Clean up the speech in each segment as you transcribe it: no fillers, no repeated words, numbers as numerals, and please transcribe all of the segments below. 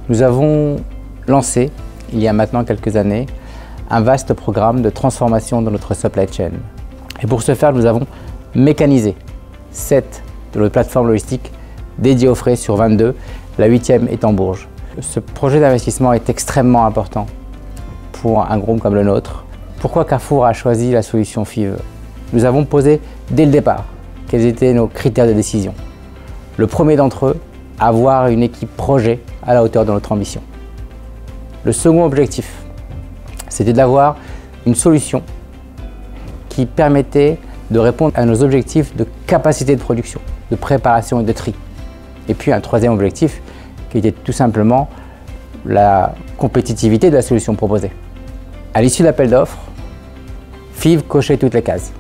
Nous avons lancé, il y a maintenant quelques années, un vaste programme de transformation de notre supply chain. Et pour ce faire, nous avons mécanisé 7 de nos plateformes logistiques dédiées aux frais sur 22, la 8e est en Bourges. Ce projet d'investissement est extrêmement important pour un groupe comme le nôtre. Pourquoi Carrefour a choisi la solution Fives? Nous avons posé dès le départ quels étaient nos critères de décision. Le premier d'entre eux, avoir une équipe projet à la hauteur de notre ambition. Le second objectif, c'était d'avoir une solution qui permettait de répondre à nos objectifs de capacité de production, de préparation et de tri. Et puis un troisième objectif qui était tout simplement la compétitivité de la solution proposée. À l'issue de l'appel d'offres, Fives cochait toutes les cases.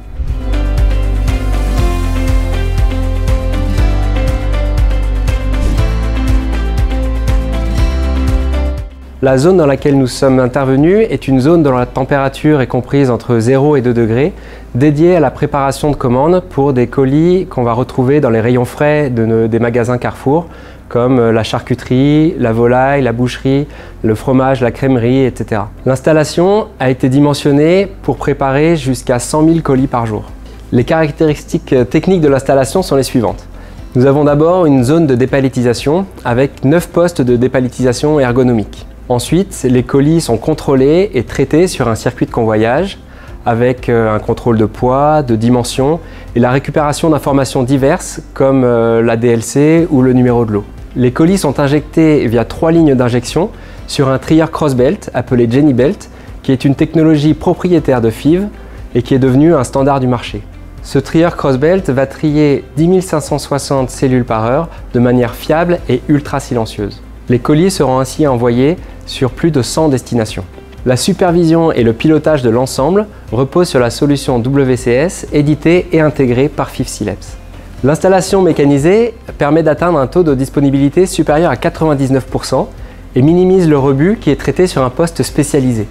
La zone dans laquelle nous sommes intervenus est une zone dont la température est comprise entre 0 et 2 degrés, dédiée à la préparation de commandes pour des colis qu'on va retrouver dans les rayons frais des magasins Carrefour, comme la charcuterie, la volaille, la boucherie, le fromage, la crèmerie, etc. L'installation a été dimensionnée pour préparer jusqu'à 100 000 colis par jour. Les caractéristiques techniques de l'installation sont les suivantes. Nous avons d'abord une zone de dépalettisation avec 9 postes de dépalettisation ergonomique. Ensuite, les colis sont contrôlés et traités sur un circuit de convoyage avec un contrôle de poids, de dimension et la récupération d'informations diverses comme la DLC ou le numéro de lot. Les colis sont injectés via 3 lignes d'injection sur un trieur crossbelt appelé Jenny Belt qui est une technologie propriétaire de Fives et qui est devenue un standard du marché. Ce trieur crossbelt va trier 10 560 cellules par heure de manière fiable et ultra silencieuse. Les colis seront ainsi envoyés sur plus de 100 destinations. La supervision et le pilotage de l'ensemble reposent sur la solution WCS éditée et intégrée par Fives Sileps. L'installation mécanisée permet d'atteindre un taux de disponibilité supérieur à 99% et minimise le rebut qui est traité sur un poste spécialisé.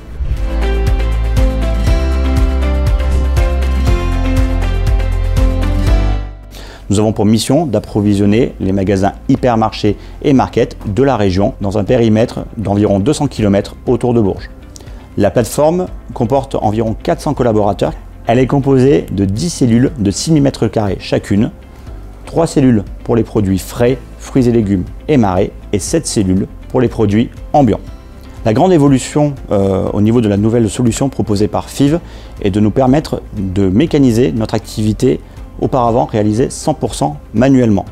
Nous avons pour mission d'approvisionner les magasins hypermarchés et market de la région dans un périmètre d'environ 200 km autour de Bourges. La plateforme comporte environ 400 collaborateurs. Elle est composée de 10 cellules de 6 000 m² chacune, 3 cellules pour les produits frais, fruits et légumes et marais et 7 cellules pour les produits ambiants. La grande évolution au niveau de la nouvelle solution proposée par Fives est de nous permettre de mécaniser notre activité auparavant réalisée 100% manuellement.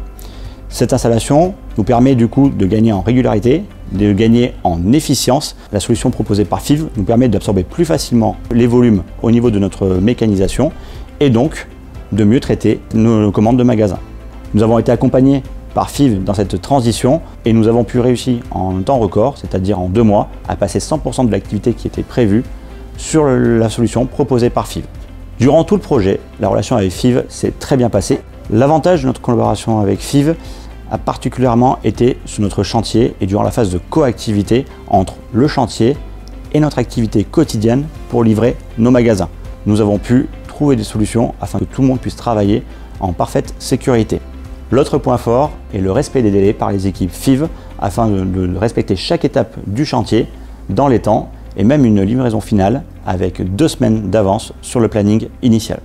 Cette installation nous permet du coup de gagner en régularité, de gagner en efficience. La solution proposée par Fives nous permet d'absorber plus facilement les volumes au niveau de notre mécanisation et donc de mieux traiter nos commandes de magasins. Nous avons été accompagnés par Fives dans cette transition et nous avons pu réussir en un temps record, c'est-à-dire en 2 mois, à passer 100% de l'activité qui était prévue sur la solution proposée par Fives. Durant tout le projet, la relation avec Fives s'est très bien passée. L'avantage de notre collaboration avec Fives a particulièrement été sur notre chantier et durant la phase de coactivité entre le chantier et notre activité quotidienne pour livrer nos magasins. Nous avons pu trouver des solutions afin que tout le monde puisse travailler en parfaite sécurité. L'autre point fort est le respect des délais par les équipes Fives afin de respecter chaque étape du chantier dans les temps et même une livraison finale avec 2 semaines d'avance sur le planning initial.